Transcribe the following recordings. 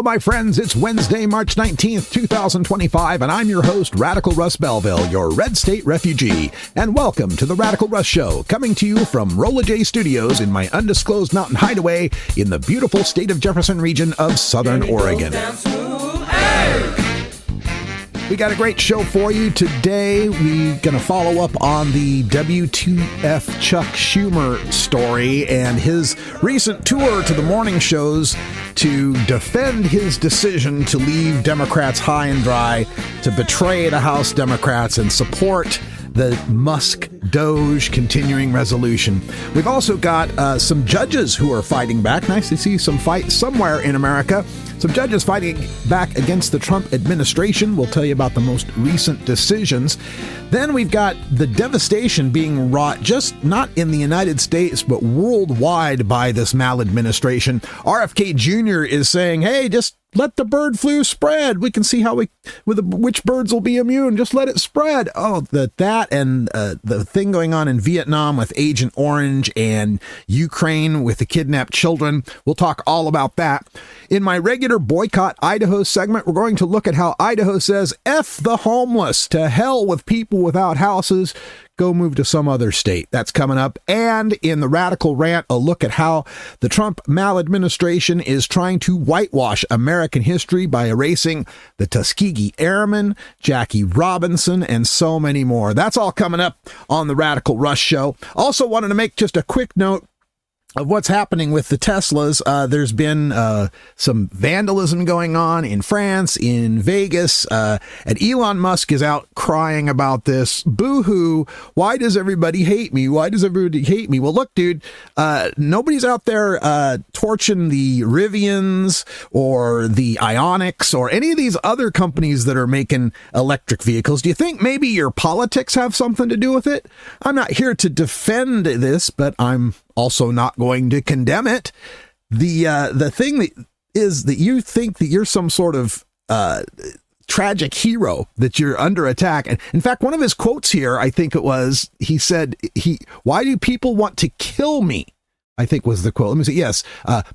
Hello, my friends. It's Wednesday, March 19th, 2025, and I'm your host, Radical Russ Belville, your red state refugee. And welcome to the Radical Russ Show, coming to you from Rolla J Studios in my undisclosed mountain hideaway in the beautiful state of Jefferson region of Southern Oregon. We got a great show for you today. We're going to follow up on the WTF Chuck Schumer story and his recent tour to the morning shows to defend his decision to leave Democrats high and dry, to betray the House Democrats and support the Musk DOGE continuing resolution. We've also got some judges who are fighting back. Nice to see some fight somewhere in America. Some judges fighting back against the Trump administration. We'll tell you about the most recent decisions. Then we've got the devastation being wrought just not in the United States, but worldwide by this maladministration. RFK Jr. is saying, hey, just let the bird flu spread. We can see which birds will be immune. Just let it spread. Oh, that and the thing going on in Vietnam with Agent Orange and Ukraine with the kidnapped children. We'll talk all about that. In my regular Boycott Idaho segment, we're going to look at how Idaho says, F the homeless, to hell with people without houses. Go move to some other state. That's coming up. And in the Radical Rant, a look at how the Trump maladministration is trying to whitewash American history by erasing the Tuskegee Airmen, Jackie Robinson, and so many more. That's all coming up on the Radical Rush Show. Also wanted to make just a quick note of what's happening with the Teslas. There's been some vandalism going on in France, in Vegas, and Elon Musk is out crying about this. Boo-hoo. Why does everybody hate me? Why does everybody hate me? Well, look, dude, nobody's out there torching the Rivians or the Ioniqs or any of these other companies that are making electric vehicles. Do you think maybe your politics have something to do with it? I'm not here to defend this, but I'm also not going to condemn it. The thing that is that you think that you're some sort of tragic hero, that you're under attack. And in fact, one of his quotes here, I think it was, he said, why do people want to kill me? I think was the quote. Let me see. Yes.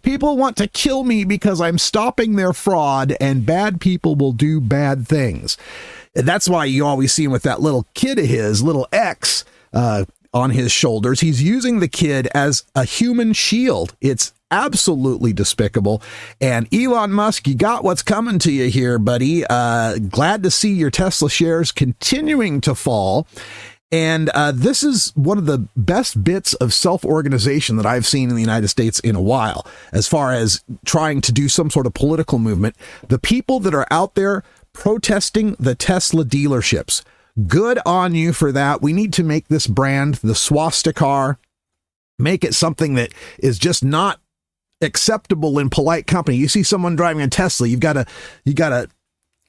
People want to kill me because I'm stopping their fraud, and bad people will do bad things. And that's why you always see him with that little kid of his, little X, on his shoulders. He's using the kid as a human shield. It's absolutely despicable. And Elon Musk, you got what's coming to you here, buddy. Glad to see your Tesla shares continuing to fall. And this is one of the best bits of self-organization that I've seen in the United States in a while, as far as trying to do some sort of political movement. The people that are out there protesting the Tesla dealerships, good on you for that. We need to make this brand, the swastika, make it something that is just not acceptable in polite company. You see someone driving a Tesla, you got to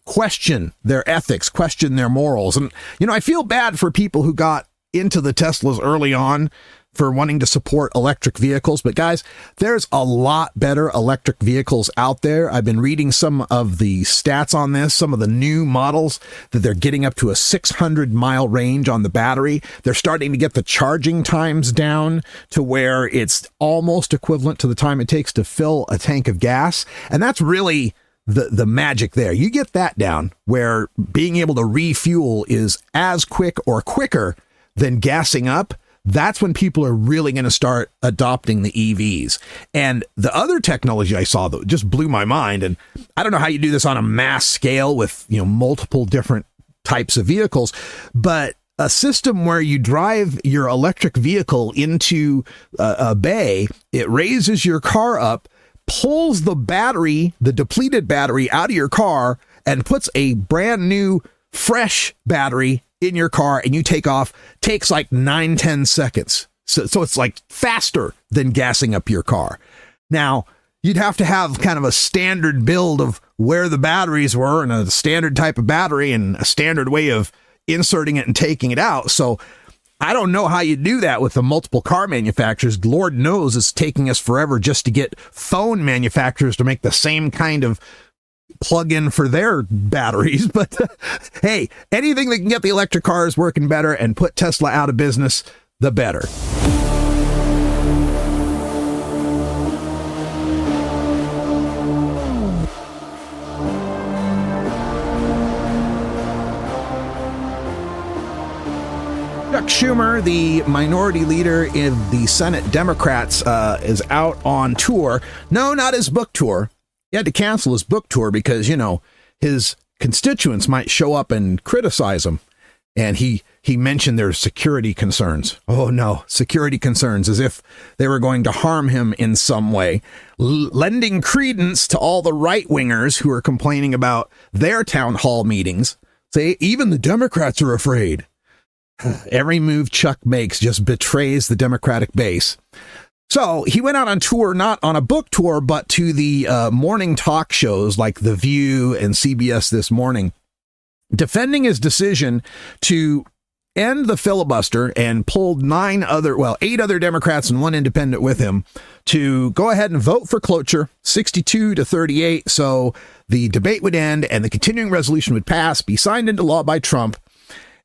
question their ethics, question their morals. And, I feel bad for people who got into the Teslas early on for wanting to support electric vehicles. But guys, there's a lot better electric vehicles out there. I've been reading some of the stats on this, some of the new models that they're getting up to a 600-mile range on the battery. They're starting to get the charging times down to where it's almost equivalent to the time it takes to fill a tank of gas. And that's really the magic there. You get that down where being able to refuel is as quick or quicker than gassing up. That's when people are really going to start adopting the EVs. And the other technology I saw that just blew my mind, and I don't know how you do this on a mass scale with, multiple different types of vehicles, but a system where you drive your electric vehicle into a bay, it raises your car up, pulls the battery, the depleted battery out of your car, and puts a brand new, fresh battery in your car, and you take off. Takes like 9-10 seconds. So it's like faster than gassing up your car. Now, you'd have to have kind of a standard build of where the batteries were and a standard type of battery and a standard way of inserting it and taking it out. So I don't know how you do that with the multiple car manufacturers. Lord knows it's taking us forever just to get phone manufacturers to make the same kind of plug-in for their batteries. But hey, anything that can get the electric cars working better and put Tesla out of business, the better. Schumer, the minority leader in the Senate Democrats, is out on tour. No, not his book tour. He had to cancel his book tour because, his constituents might show up and criticize him. And he mentioned their security concerns. Oh, no, security concerns, as if they were going to harm him in some way, lending credence to all the right-wingers who are complaining about their town hall meetings. Say, even the Democrats are afraid. Every move Chuck makes just betrays the Democratic base. So he went out on tour, not on a book tour, but to the morning talk shows like The View and CBS This Morning, defending his decision to end the filibuster, and pulled 8 other Democrats and 1 independent with him to go ahead and vote for cloture, 62-38. So the debate would end and the continuing resolution would pass, be signed into law by Trump.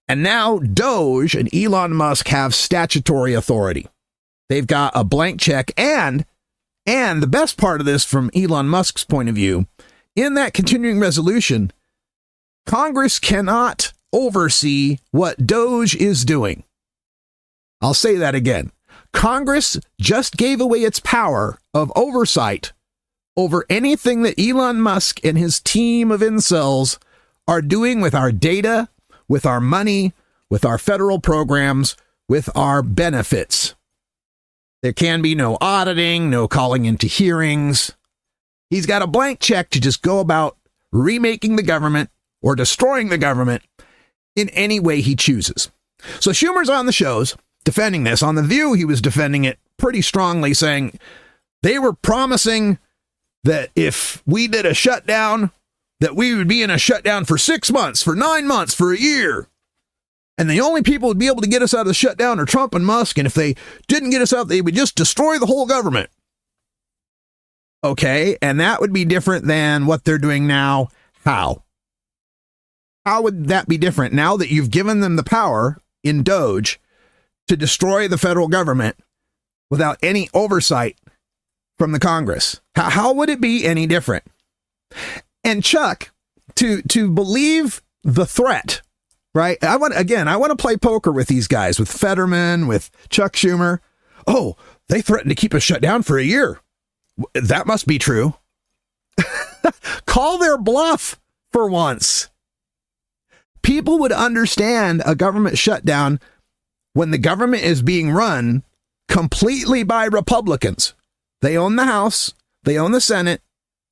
And now DOGE and Elon Musk have statutory authority. They've got a blank check. And the best part of this from Elon Musk's point of view, in that continuing resolution, Congress cannot oversee what DOGE is doing. I'll say that again. Congress just gave away its power of oversight over anything that Elon Musk and his team of incels are doing with our data, with our money, with our federal programs, with our benefits. There can be no auditing, no calling into hearings. He's got a blank check to just go about remaking the government or destroying the government in any way he chooses. So Schumer's on the shows defending this. On The View, he was defending it pretty strongly, saying they were promising that if we did a shutdown, that we would be in a shutdown for 6 months, for 9 months, for a year. And the only people who would be able to get us out of the shutdown are Trump and Musk. And if they didn't get us out, they would just destroy the whole government. Okay, and that would be different than what they're doing now. How? How would that be different now that you've given them the power in DOGE to destroy the federal government without any oversight from the Congress? How would it be any different? And Chuck, to believe the threat, right? I want to play poker with these guys, with Fetterman, with Chuck Schumer. Oh, they threatened to keep us shut down for a year. That must be true. Call their bluff for once. People would understand a government shutdown when the government is being run completely by Republicans. They own the House, they own the Senate,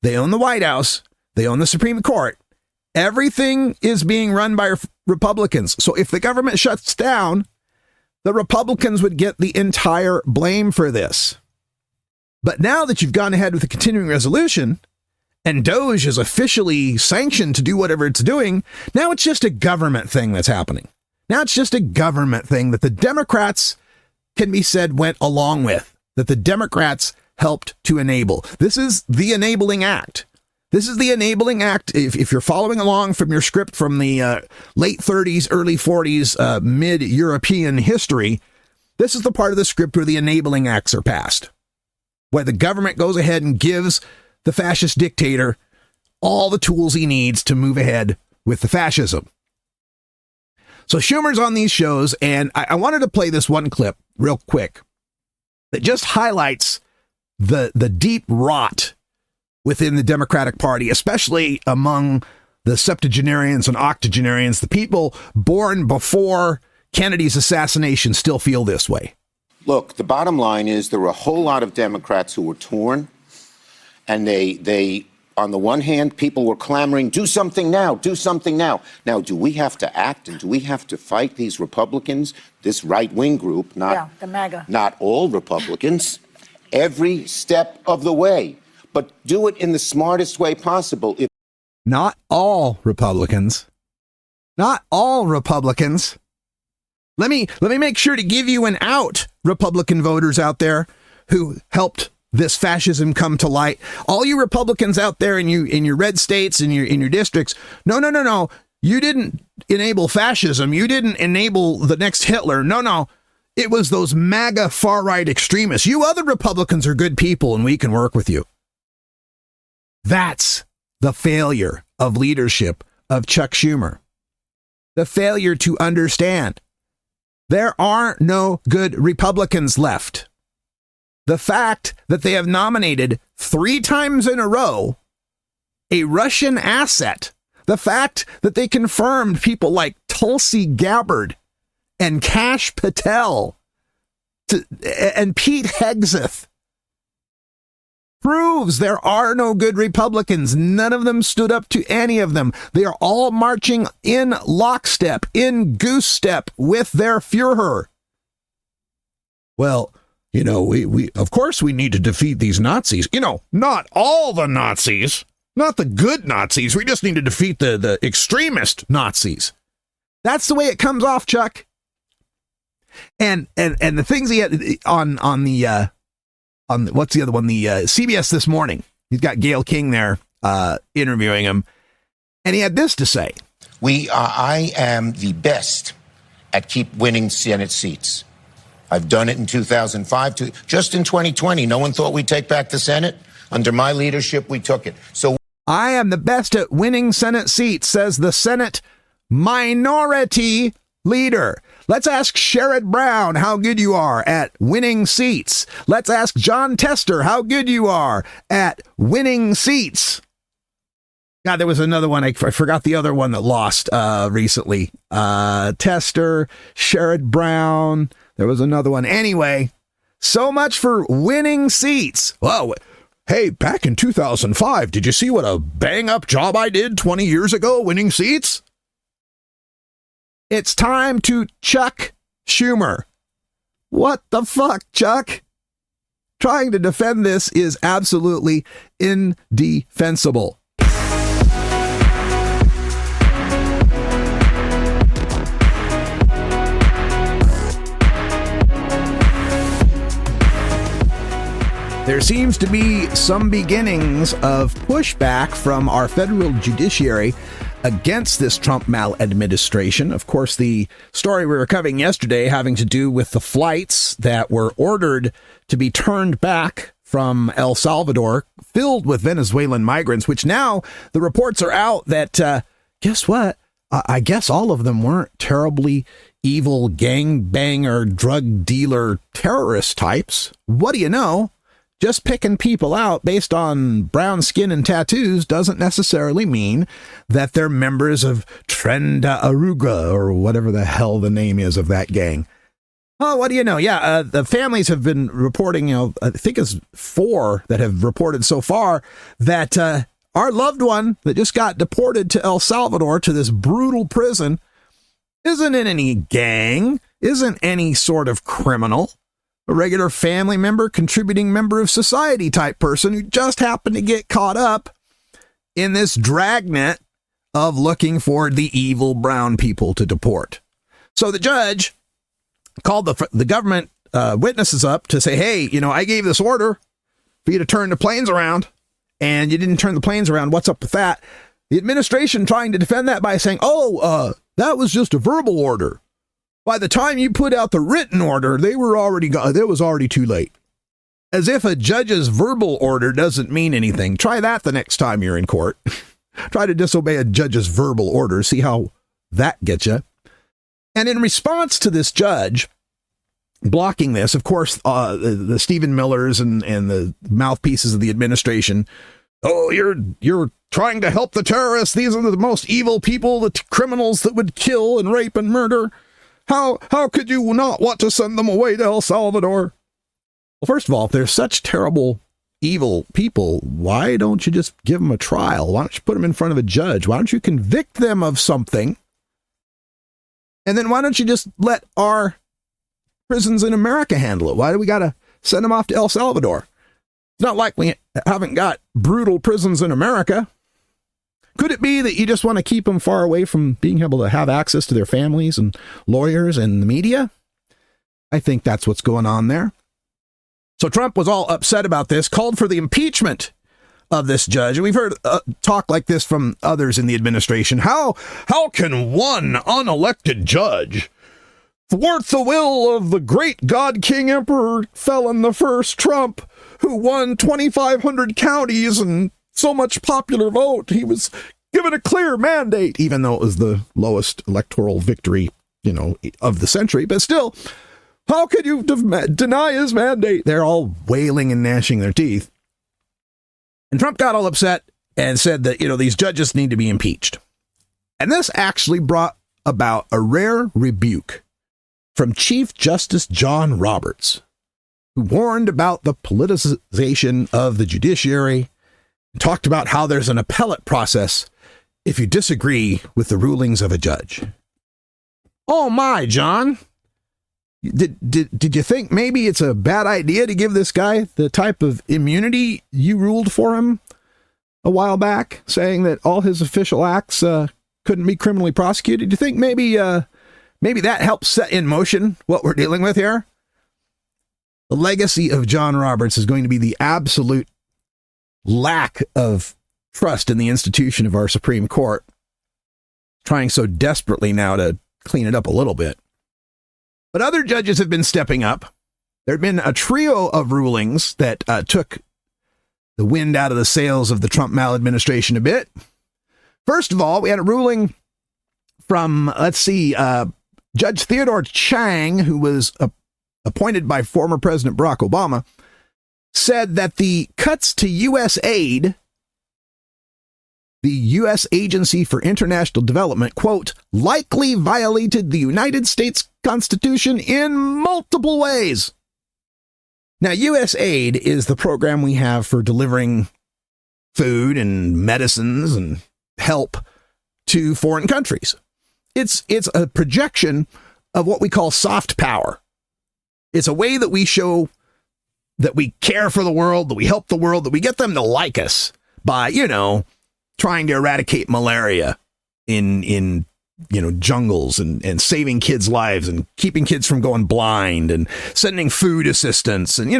they own the White House, they own the Supreme Court. Everything is being run by Republicans. So if the government shuts down, the Republicans would get the entire blame for this. But now that you've gone ahead with the continuing resolution, and DOGE is officially sanctioned to do whatever it's doing, now it's just a government thing that's happening. Now it's just a government thing that the Democrats, can be said, went along with, that the Democrats helped to enable. This is the enabling act. This is the enabling act. If you're following along from your script from the late 30s, early 40s, mid-European history, this is the part of the script where the enabling acts are passed, where the government goes ahead and gives the fascist dictator all the tools he needs to move ahead with the fascism. So Schumer's on these shows, and I wanted to play this one clip real quick that just highlights the deep rot within the Democratic Party, especially among the septuagenarians and octogenarians. The people born before Kennedy's assassination still feel this way. Look, the bottom line is there were a whole lot of Democrats who were torn. And they, on the one hand, people were clamoring, do something now, do something now. Now, do we have to act and do we have to fight these Republicans, this right-wing group, the MAGA, not all Republicans, every step of the way, but do it in the smartest way possible. Not all Republicans. Not all Republicans. Let me make sure to give you an out, Republican voters out there who helped this fascism come to light. All you Republicans out there in your red states, in your districts, no. You didn't enable fascism. You didn't enable the next Hitler. No. It was those MAGA far-right extremists. You other Republicans are good people and we can work with you. That's the failure of leadership of Chuck Schumer. The failure to understand There are no good Republicans left. The fact that they have nominated 3 times in a row a Russian asset, the fact that they confirmed people like Tulsi Gabbard and Kash Patel and Pete Hegseth proves there are no good Republicans. None of them stood up to any of them. They are all marching in lockstep, in goose step with their Führer. Well, we of course we need to defeat these Nazis. Not all the Nazis, not the good Nazis. We just need to defeat the extremist Nazis. That's the way it comes off, Chuck. And the things he had on what's the other one? The CBS This Morning. He's got Gayle King there interviewing him. And he had this to say. I am the best at keep winning Senate seats. I've done it in 2005. Just in 2020, no one thought we'd take back the Senate. Under my leadership, we took it. So I am the best at winning Senate seats, says the Senate minority leader. Let's ask Sherrod Brown how good you are at winning seats. Let's ask John Tester how good you are at winning seats. God, there was another one. I forgot the other one that lost recently. Tester, Sherrod Brown. There was another one. Anyway, so much for winning seats. Whoa. Hey, back in 2005, did you see what a bang-up job I did 20 years ago winning seats? It's time to Chuck Schumer. What the fuck, Chuck? Trying to defend this is absolutely indefensible. There seems to be some beginnings of pushback from our federal judiciary against this Trump maladministration. Of course, the story we were covering yesterday having to do with the flights that were ordered to be turned back from El Salvador filled with Venezuelan migrants, which now the reports are out that, guess what? I guess all of them weren't terribly evil gangbanger, drug dealer, terrorist types. What do you know? Just picking people out based on brown skin and tattoos doesn't necessarily mean that they're members of Trenda Aruga or whatever the hell the name is of that gang. Oh, what do you know? Yeah, the families have been reporting, I think it's 4 that have reported so far that our loved one that just got deported to El Salvador to this brutal prison isn't in any gang, isn't any sort of criminal. A regular family member, contributing member of society type person who just happened to get caught up in this dragnet of looking for the evil brown people to deport. So the judge called the government witnesses up to say, hey, I gave this order for you to turn the planes around and you didn't turn the planes around. What's up with that? The administration trying to defend that by saying, that was just a verbal order. By the time you put out the written order, they were already gone. It was already too late. As if a judge's verbal order doesn't mean anything. Try that the next time you're in court. Try to disobey a judge's verbal order. See how that gets you. And in response to this judge blocking this, of course, the Stephen Millers and the mouthpieces of the administration. Oh, you're trying to help the terrorists. These are the most evil people, the criminals that would kill and rape and murder. How could you not want to send them away to El Salvador? Well, first of all, if they're such terrible, evil people, why don't you just give them a trial? Why don't you put them in front of a judge? Why don't you convict them of something? And then why don't you just let our prisons in America handle it? Why do we got to send them off to El Salvador? It's not like we haven't got brutal prisons in America. Could it be that you just want to keep them far away from being able to have access to their families and lawyers and the media? I think that's what's going on there. So Trump was all upset about this, called for the impeachment of this judge. And we've heard talk like this from others in the administration. How can one unelected judge thwart the will of the great God King Emperor Felon the First Trump, who won 2,500 counties and so much popular vote? He was given a clear mandate, even though it was the lowest electoral victory of the century. But still, how could you deny his mandate? They're all wailing and gnashing their teeth. And Trump got all upset and said that, these judges need to be impeached. And this actually brought about a rare rebuke from Chief Justice John Roberts, who warned about the politicization of the judiciary and talked about how there's an appellate process if you disagree with the rulings of a judge. Oh my, John. Did you think maybe it's a bad idea to give this guy the type of immunity you ruled for him a while back, saying that all his official acts couldn't be criminally prosecuted? Do you think maybe that helps set in motion what we're dealing with here? The legacy of John Roberts is going to be the absolute lack of trust in the institution of our Supreme Court, trying so desperately now to clean it up a little bit. But other judges have been stepping up. There had been a trio of rulings that took the wind out of the sails of the Trump maladministration a bit. First of all, we had a ruling from, Judge Theodore Chang, who was appointed by former President Barack Obama, said that the cuts to USAID, the U.S. Agency for International Development, quote, likely violated the United States Constitution in multiple ways. Now, USAID is the program we have for delivering food and medicines and help to foreign countries. It's a projection of what we call soft power. It's a way that we show that we care for the world, that we help the world, that we get them to like us by, trying to eradicate malaria in jungles and saving kids' lives and keeping kids from going blind and sending food assistance and,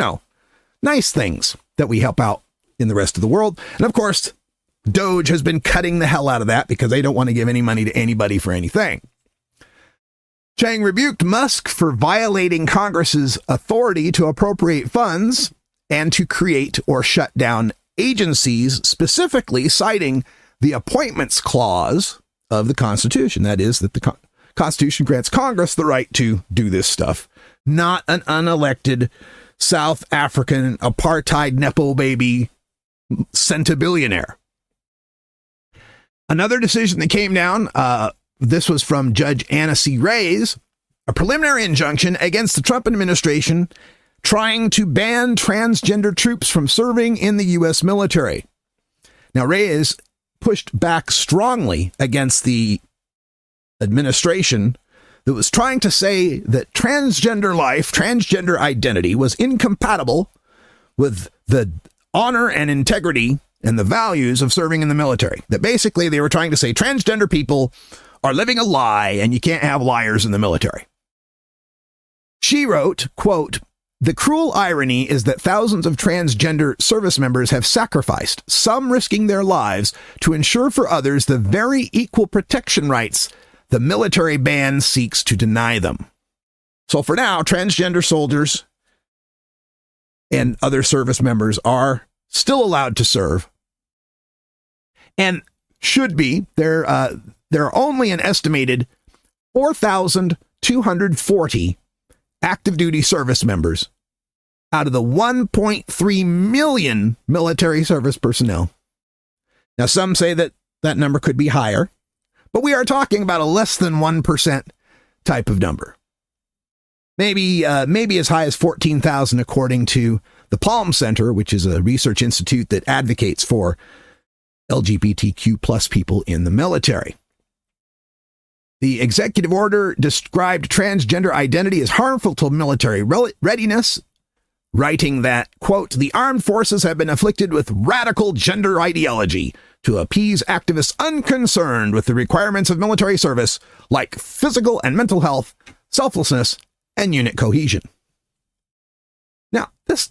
nice things that we help out in the rest of the world. And of course, DOGE has been cutting the hell out of that because they don't want to give any money to anybody for anything. Chang rebuked Musk for violating Congress's authority to appropriate funds and to create or shut down agencies, specifically citing the appointments clause of the Constitution. That is, that the Constitution grants Congress the right to do this stuff, not an unelected South African apartheid Nepo baby centibillionaire. Another decision that came down, this was from Judge Anna C. Reyes, a preliminary injunction against the Trump administration trying to ban transgender troops from serving in the U.S. military. Now, Reyes pushed back strongly against the administration that was trying to say that transgender life, transgender identity was incompatible with the honor and integrity and the values of serving in the military. That basically they were trying to say transgender people are living a lie and you can't have liars in the military. She wrote, quote, "The cruel irony is that thousands of transgender service members have sacrificed, some risking their lives, to ensure for others the very equal protection rights the military ban seeks to deny them." So for now, transgender soldiers and other service members are still allowed to serve and should be. There are only an estimated 4,240 active duty service members out of the 1.3 million military service personnel. Now, some say that that number could be higher, but we are talking about a less than 1% type of number. Maybe as high as 14,000, according to the Palm Center, which is a research institute that advocates for LGBTQ plus people in the military. The executive order described transgender identity as harmful to military readiness, writing that, quote, "The armed forces have been afflicted with radical gender ideology to appease activists unconcerned with the requirements of military service, like physical and mental health, selflessness, and unit cohesion." Now, this,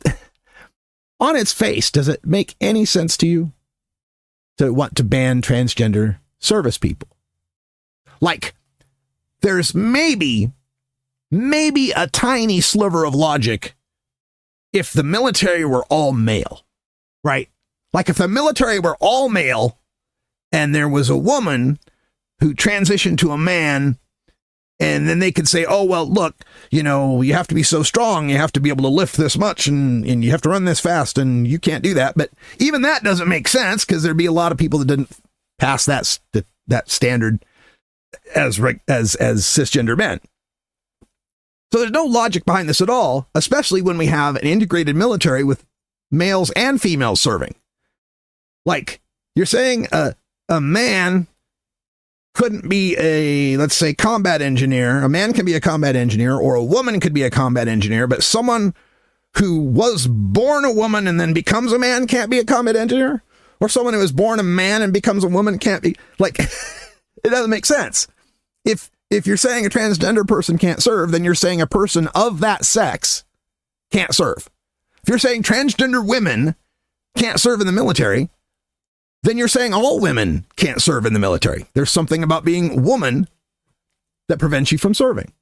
on its face, does it make any sense to you to want to ban transgender service people? Like, there's maybe a tiny sliver of logic if the military were all male, right? Like if the military were all male and there was a woman who transitioned to a man And then they could say, oh, well, look, you have to be so strong. You have to be able to lift this much and you have to run this fast and you can't do that. But even that doesn't make sense because there'd be a lot of people that didn't pass that standard as cisgender men. So there's no logic behind this at all, especially when we have an integrated military with males and females serving. Like, you're saying a man couldn't be let's say, combat engineer. A man can be a combat engineer, or a woman could be a combat engineer, but someone who was born a woman and then becomes a man can't be a combat engineer? Or someone who was born a man and becomes a woman can't be? Like, it doesn't make sense. If you're saying a transgender person can't serve, then you're saying a person of that sex can't serve. If you're saying transgender women can't serve in the military, then you're saying all women can't serve in the military. There's something about being woman that prevents you from serving.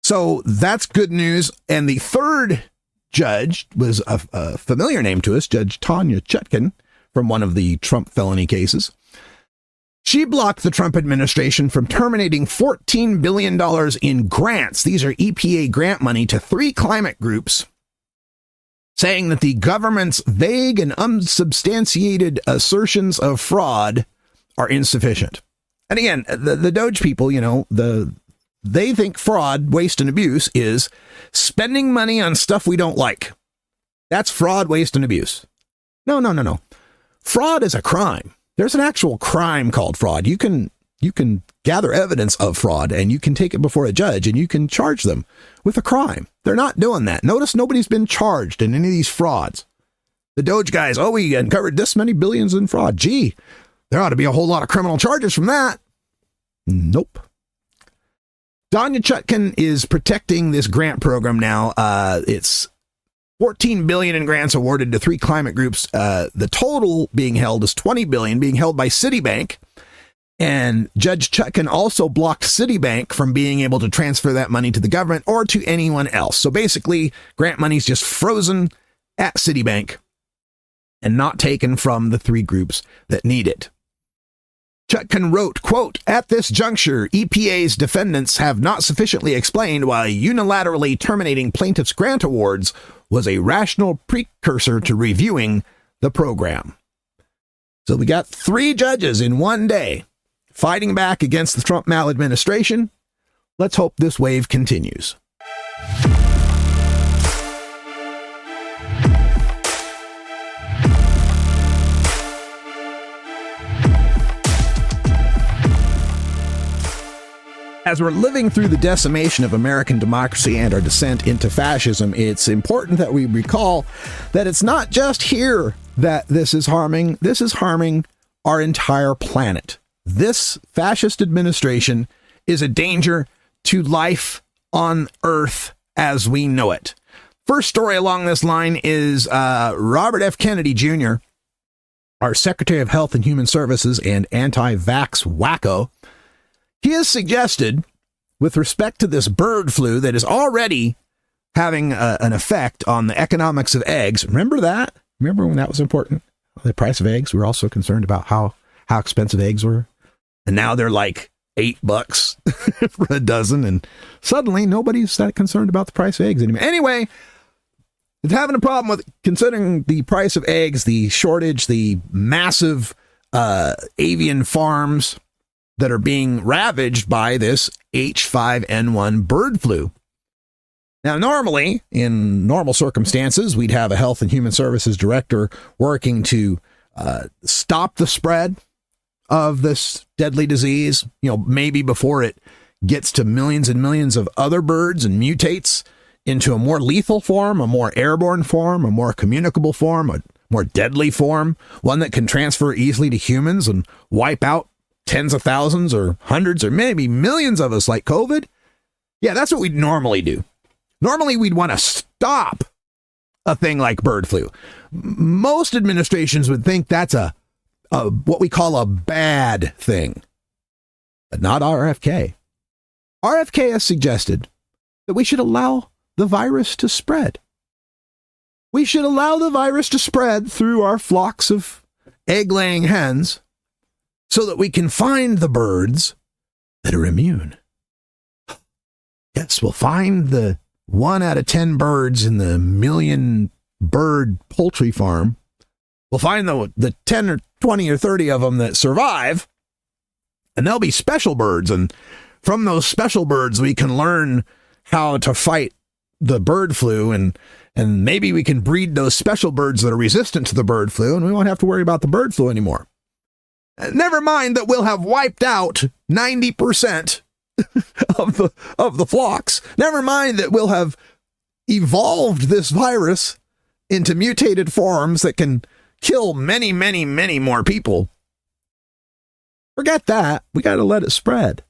So that's good news. And the third judge was a familiar name to us, Judge Tanya Chutkan, from one of the Trump felony cases. She blocked the Trump administration from terminating $14 billion in grants. These are EPA grant money to 3 climate groups, saying that the government's vague and unsubstantiated assertions of fraud are insufficient. And again, the DOGE people, they think fraud, waste, and abuse is spending money on stuff we don't like. That's fraud, waste, and abuse. No. Fraud is a crime. There's an actual crime called fraud. You can gather evidence of fraud and you can take it before a judge and you can charge them with a crime. They're not doing that. Notice nobody's been charged in any of these frauds. The DOGE guys, we uncovered this many billions in fraud. Gee, there ought to be a whole lot of criminal charges from that. Nope. Tanya Chutkan is protecting this grant program now. It's $14 billion in grants awarded to 3 climate groups. The total being held is $20 billion, being held by Citibank. And Judge Chutkan also blocked Citibank from being able to transfer that money to the government or to anyone else. So basically, grant money's just frozen at Citibank and not taken from the 3 groups that need it. Chutkan wrote, quote, "At this juncture, EPA's defendants have not sufficiently explained why unilaterally terminating plaintiffs' grant awards was a rational precursor to reviewing the program." So we got 3 judges in one day fighting back against the Trump maladministration. Let's hope this wave continues. As we're living through the decimation of American democracy and our descent into fascism, it's important that we recall that it's not just here that this is harming our entire planet. This fascist administration is a danger to life on Earth as we know it. First story along this line is Robert F. Kennedy Jr., our Secretary of Health and Human Services and anti-vax wacko. He has suggested, with respect to this bird flu that is already having an effect on the economics of eggs. Remember that? Remember when that was important? The price of eggs. We were also concerned about how expensive eggs were. And now they're like $8 for a dozen. And suddenly nobody's that concerned about the price of eggs anymore. Anyway, it's having a problem with considering the price of eggs, the shortage, the massive avian farms that are being ravaged by this H5N1 bird flu. Now, normally, in normal circumstances, we'd have a Health and Human Services director working to stop the spread of this deadly disease, maybe before it gets to millions and millions of other birds and mutates into a more lethal form, a more airborne form, a more communicable form, a more deadly form, one that can transfer easily to humans and wipe out tens of thousands or hundreds or maybe millions of us like COVID. Yeah, that's what we'd normally do. Normally, we'd want to stop a thing like bird flu. Most administrations would think that's a what we call a bad thing, but not RFK. RFK has suggested that we should allow the virus to spread. We should allow the virus to spread through our flocks of egg-laying hens so that we can find the birds that are immune. Yes, we'll find the 1 out of 10 birds in the million bird poultry farm. We'll find the 10 or 20 or 30 of them that survive, and they'll be special birds. And from those special birds, we can learn how to fight the bird flu, and maybe we can breed those special birds that are resistant to the bird flu, and we won't have to worry about the bird flu anymore. Never mind that we'll have wiped out 90% of the flocks. Never mind that we'll have evolved this virus into mutated forms that can kill many, many, many more people. Forget that. We got to let it spread.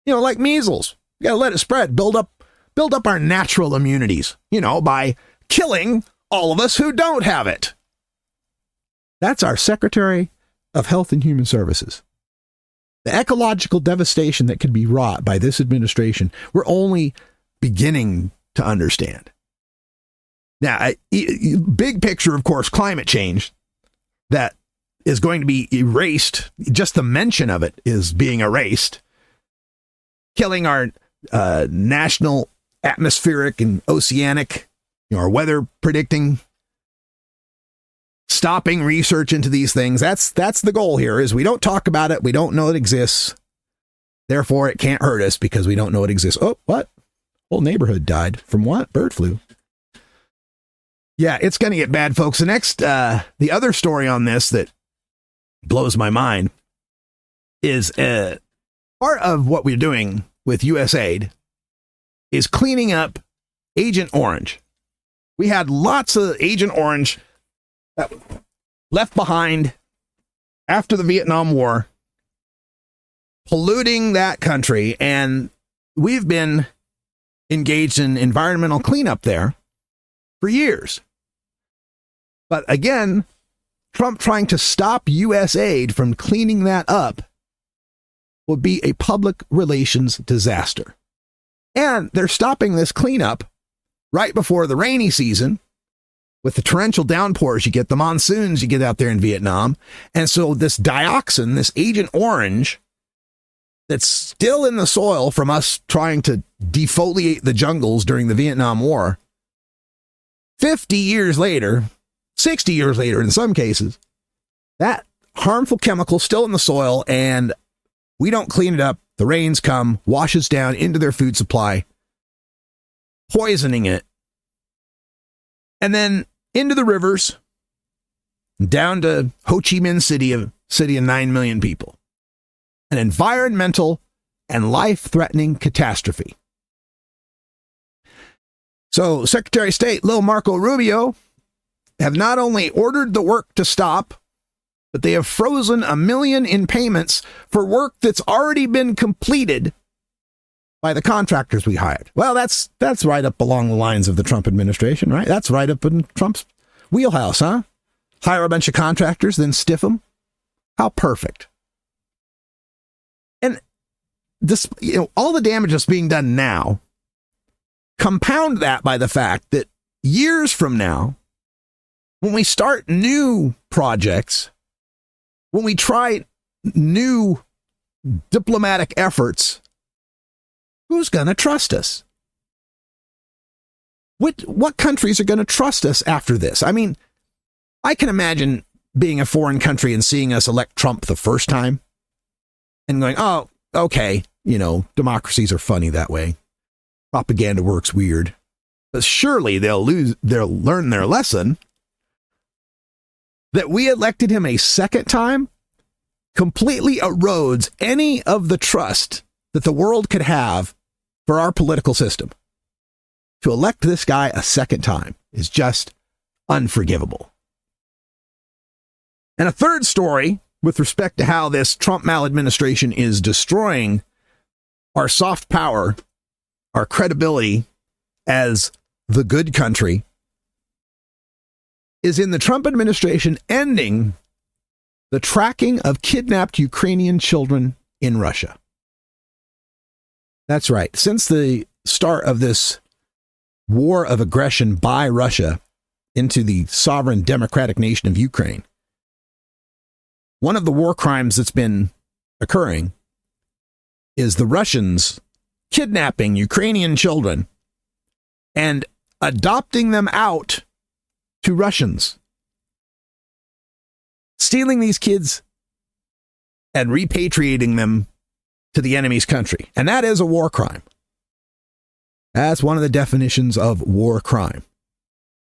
Like measles. We got to let it spread. Build up our natural immunities, by killing all of us who don't have it. That's our Secretary of Health and Human Services. The ecological devastation that could be wrought by this administration, we're only beginning to understand. Now, big picture, of course, climate change that is going to be erased. Just the mention of it is being erased, killing our national atmospheric and oceanic, our weather predicting, stopping research into these things. That's the goal here, is we don't talk about it. We don't know it exists. Therefore, it can't hurt us because we don't know it exists. Oh, what? Whole neighborhood died from what? Bird flu. Yeah, it's going to get bad, folks. The next, the other story on this that blows my mind is part of what we're doing with USAID is cleaning up Agent Orange. We had lots of Agent Orange that was left behind after the Vietnam War, polluting that country, and we've been engaged in environmental cleanup there for years. But again, Trump trying to stop USAID from cleaning that up would be a public relations disaster. And they're stopping this cleanup right before the rainy season with the torrential downpours you get, the monsoons you get out there in Vietnam. And so this dioxin, this Agent Orange, that's still in the soil from us trying to defoliate the jungles during the Vietnam War, 50 years later, 60 years later in some cases, that harmful chemical still in the soil, and we don't clean it up. The rains come, washes down into their food supply, poisoning it, and then into the rivers, down to Ho Chi Minh City of 9 million people. An environmental and life-threatening catastrophe. So Secretary of State Lil Marco Rubio have not only ordered the work to stop, but they have frozen $1 million in payments for work that's already been completed by the contractors we hired. Well, that's right up along the lines of the Trump administration, right? That's right up in Trump's wheelhouse, huh? Hire a bunch of contractors, then stiff them. How perfect. And this, all the damage that's being done now, compound that by the fact that years from now, when we start new projects, when we try new diplomatic efforts, who's going to trust us? What countries are going to trust us after this? I mean, I can imagine being a foreign country and seeing us elect Trump the first time and going, oh, okay, democracies are funny that way. Propaganda works weird. But surely they'll learn their lesson that we elected him a second time completely erodes any of the trust that the world could have for our political system. To elect this guy a second time is just unforgivable. And a third story with respect to how this Trump maladministration is destroying our soft power, our credibility as the good country, is in the Trump administration ending the tracking of kidnapped Ukrainian children in Russia. That's right. Since the start of this war of aggression by Russia into the sovereign democratic nation of Ukraine, one of the war crimes that's been occurring is the Russians kidnapping Ukrainian children and adopting them out to Russians, stealing these kids and repatriating them to the enemy's country. And that is a war crime. That's one of the definitions of war crime.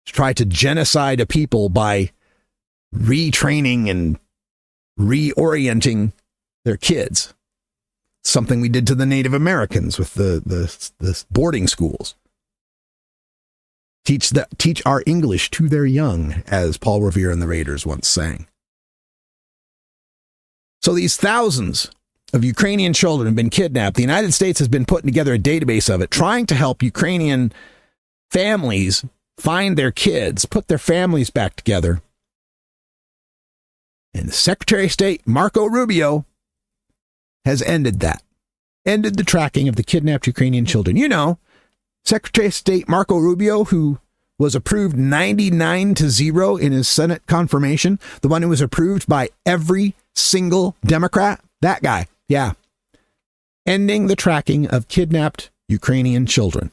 To try to genocide a people by retraining and reorienting their kids. Something we did to the Native Americans with the boarding schools. Teach our English to their young, as Paul Revere and the Raiders once sang. So these thousands of Ukrainian children have been kidnapped. The United States has been putting together a database of it, trying to help Ukrainian families find their kids, put their families back together. And the Secretary of State, Marco Rubio, has ended that. Ended the tracking of the kidnapped Ukrainian children. You know, Secretary of State Marco Rubio, who was approved 99-0 in his Senate confirmation, the one who was approved by every single Democrat, that guy, yeah. Ending the tracking of kidnapped Ukrainian children.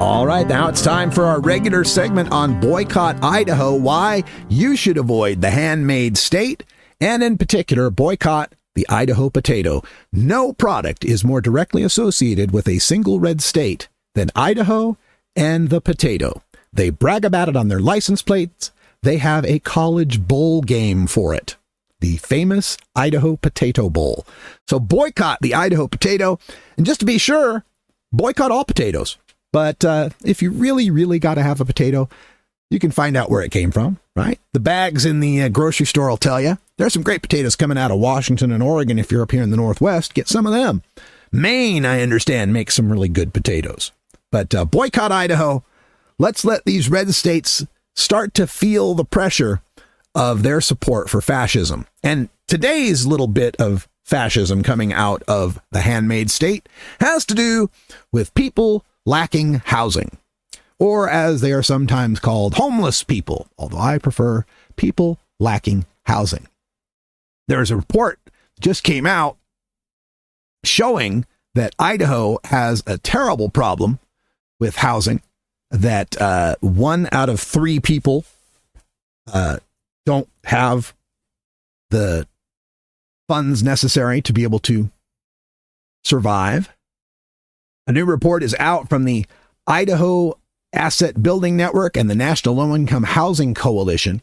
All right, now it's time for our regular segment on Boycott Idaho, why you should avoid the handmade state, and in particular, boycott the Idaho potato. No product is more directly associated with a single red state than Idaho and the potato. They brag about it on their license plates. They have a college bowl game for it, the famous Idaho Potato Bowl. So boycott the Idaho potato, and just to be sure, boycott all potatoes. But if you really got to have a potato, you can find out where it came from, right? The bags in the grocery store will tell you. There's some great potatoes coming out of Washington and Oregon. If you're up here in the Northwest, get some of them. Maine, I understand, makes some really good potatoes. But boycott Idaho. Let's let these red states start to feel the pressure of their support for fascism. And today's little bit of fascism coming out of the handmade state has to do with people lacking housing, or as they are sometimes called, homeless people, although I prefer people lacking housing. There's a report just came out showing that Idaho has a terrible problem with housing, that 1 out of 3 people don't have the funds necessary to be able to survive. A new report is out from the Idaho Asset Building Network and the National Low-Income Housing Coalition.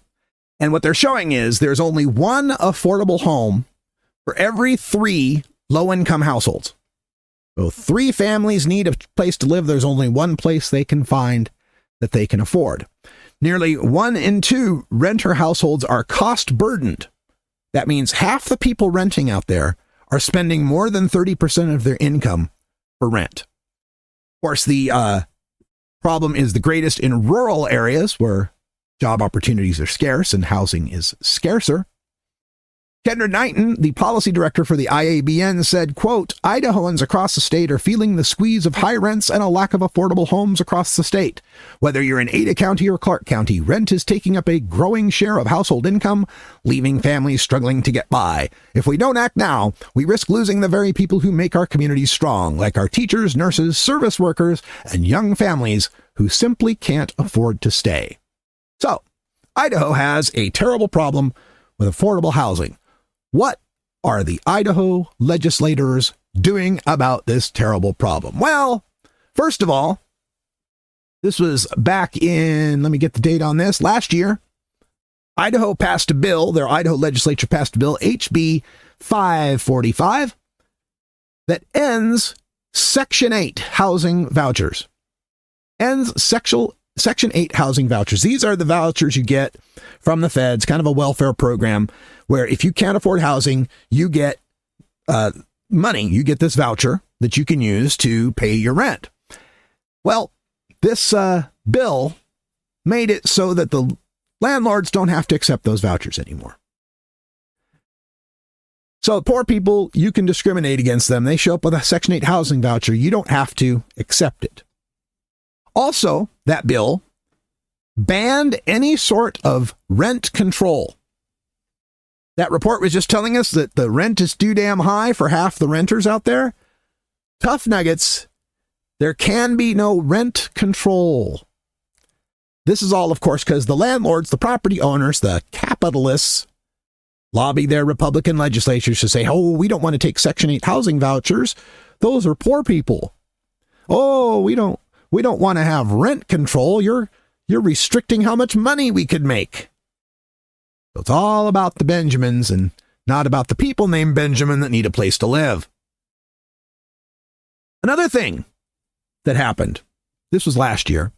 And what they're showing is there's only 1 affordable home for every 3 low-income households. So 3 families need a place to live. There's only 1 place they can find that they can afford. Nearly 1 in 2 renter households are cost burdened. That means half the people renting out there are spending more than 30% of their income for rent. Of course, the problem is the greatest in rural areas where job opportunities are scarce and housing is scarcer. Kendra Knighton, the policy director for the IABN, said, quote, Idahoans across the state are feeling the squeeze of high rents and a lack of affordable homes across the state. Whether you're in Ada County or Clark County, rent is taking up a growing share of household income, leaving families struggling to get by. If we don't act now, we risk losing the very people who make our communities strong, like our teachers, nurses, service workers, and young families who simply can't afford to stay. So, Idaho has a terrible problem with affordable housing. What are the Idaho legislators doing about this terrible problem? Well, first of all, this was back in, let me get the date on this, last year. Idaho passed a bill, their Idaho legislature passed a bill, HB 545, that ends Section 8 housing vouchers. Ends Section 8 housing vouchers. These are the vouchers you get from the feds, kind of a welfare program where if you can't afford housing, you get money. You get this voucher that you can use to pay your rent. Well, this bill made it so that the landlords don't have to accept those vouchers anymore. So poor people, you can discriminate against them. They show up with a Section 8 housing voucher. You don't have to accept it. Also, that bill banned any sort of rent control. That report was just telling us that the rent is too damn high for half the renters out there. Tough nuggets. There can be no rent control. This is all, of course, because the landlords, the property owners, the capitalists lobby their Republican legislatures to say, oh, we don't want to take Section 8 housing vouchers. Those are poor people. Oh, we don't want to have rent control. You're restricting how much money we could make. So it's all about the Benjamins and not about the people named Benjamin that need a place to live. Another thing that happened, this was last year.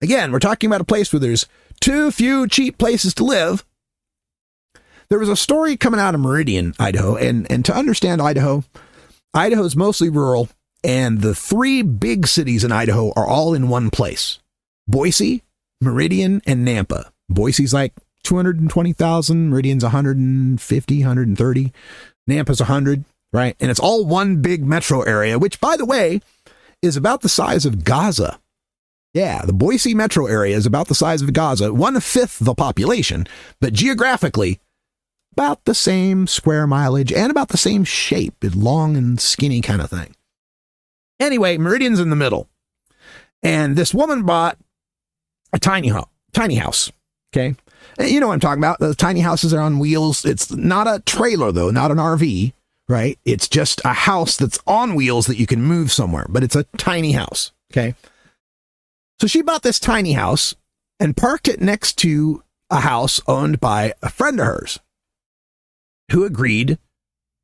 Again, we're talking about a place where there's too few cheap places to live. There was a story coming out of Meridian, Idaho, and to understand Idaho is mostly rural, and the three big cities in Idaho are all in one place. Boise, Meridian, and Nampa. Boise's like 220,000, Meridian's 150, 130, Nampa's 100, right? And it's all one big metro area, which, by the way, is about the size of Gaza. Yeah, the Boise metro area is about the size of Gaza, 1/5 the population, but geographically, about the same square mileage and about the same shape, long and skinny kind of thing. Anyway, Meridian's in the middle. And this woman bought a tiny house, okay? And you know what I'm talking about. The tiny houses are on wheels. It's not a trailer, though, not an RV, right? It's just a house that's on wheels that you can move somewhere, but it's a tiny house, okay? So she bought this tiny house and parked it next to a house owned by a friend of hers who agreed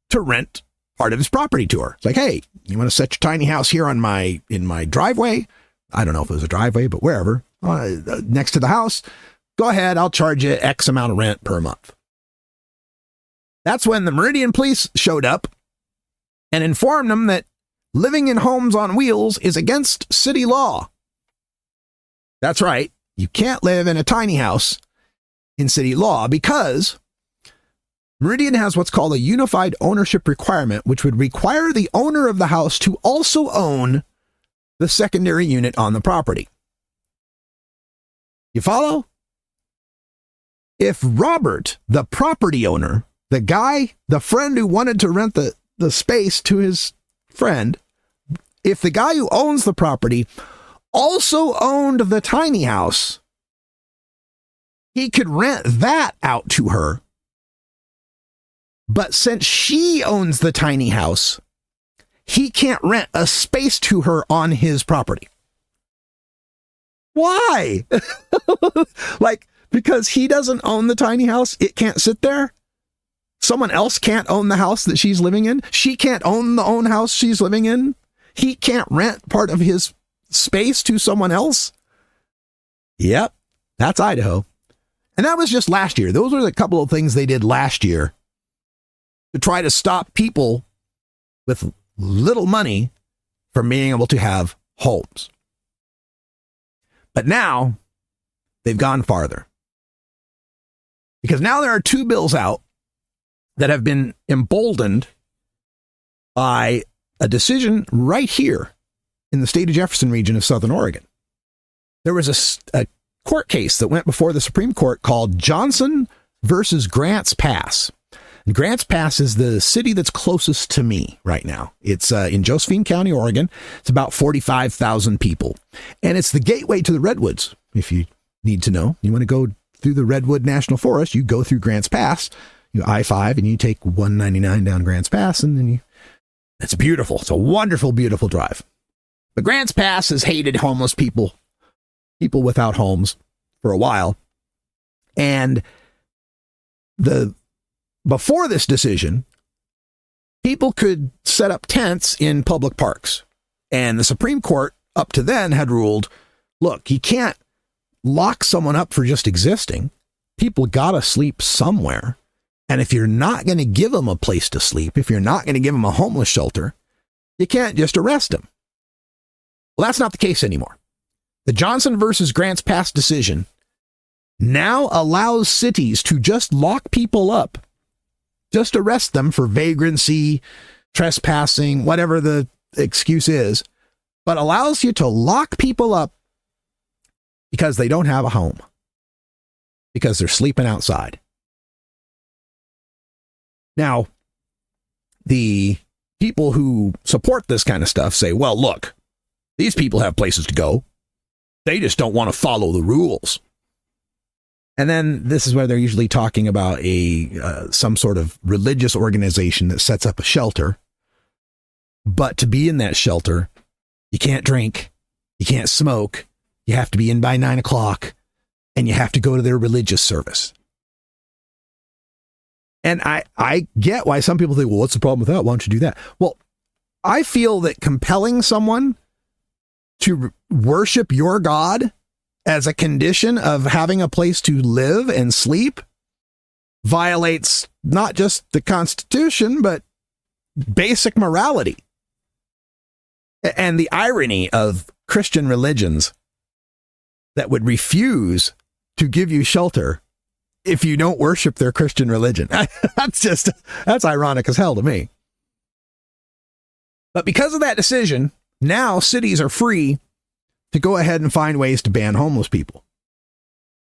to rent part of his property to her. It's like, hey, you want to set your tiny house here in my driveway? I don't know if it was a driveway, but wherever, next to the house, go ahead. I'll charge you X amount of rent per month. That's when the Meridian police showed up and informed them that living in homes on wheels is against city law. That's right. You can't live in a tiny house in city law because Meridian has what's called a unified ownership requirement, which would require the owner of the house to also own the secondary unit on the property. You follow? If Robert, the property owner, the friend who wanted to rent the space to his friend, if the guy who owns the property also owned the tiny house, he could rent that out to her. But since she owns the tiny house, he can't rent a space to her on his property. Why? Like, because he doesn't own the tiny house, it can't sit there? Someone else can't own the house that she's living in? She can't own the own house she's living in? He can't rent part of his space to someone else? Yep, that's Idaho. And that was just last year. Those were the couple of things they did last year to try to stop people with little money from being able to have homes. But now they've gone farther. Because now there are two bills out that have been emboldened by a decision right here in the state of Jefferson region of Southern Oregon. There was a court case that went before the Supreme Court called Johnson versus Grants Pass. And Grants Pass is the city that's closest to me right now. It's in Josephine County, Oregon. It's about 45,000 people. And it's the gateway to the Redwoods. If you need to know, you want to go through the Redwood National Forest, you go through Grants Pass, you I-5, and you take 199 down Grants Pass, and then it's beautiful. It's a wonderful, beautiful drive. But Grants Pass has hated homeless people without homes for a while. And before this decision, people could set up tents in public parks. And the Supreme Court up to then had ruled, look, you can't lock someone up for just existing. People gotta sleep somewhere. And if you're not going to give them a place to sleep, if you're not going to give them a homeless shelter, you can't just arrest them. Well, that's not the case anymore. The Johnson versus Grants Pass decision now allows cities to just lock people up, just arrest them for vagrancy, trespassing, whatever the excuse is, but allows you to lock people up because they don't have a home, because they're sleeping outside. Now, the people who support this kind of stuff say, well, look, these people have places to go. They just don't want to follow the rules. And then this is where they're usually talking about some sort of religious organization that sets up a shelter. But to be in that shelter, you can't drink, you can't smoke, you have to be in by 9 o'clock, and you have to go to their religious service. And I get why some people think, well, what's the problem with that? Why don't you do that? Well, I feel that compelling someone to worship your God as a condition of having a place to live and sleep violates not just the Constitution, but basic morality. And the irony of Christian religions that would refuse to give you shelter if you don't worship their Christian religion. That's ironic as hell to me. But because of that decision, now cities are free to go ahead and find ways to ban homeless people.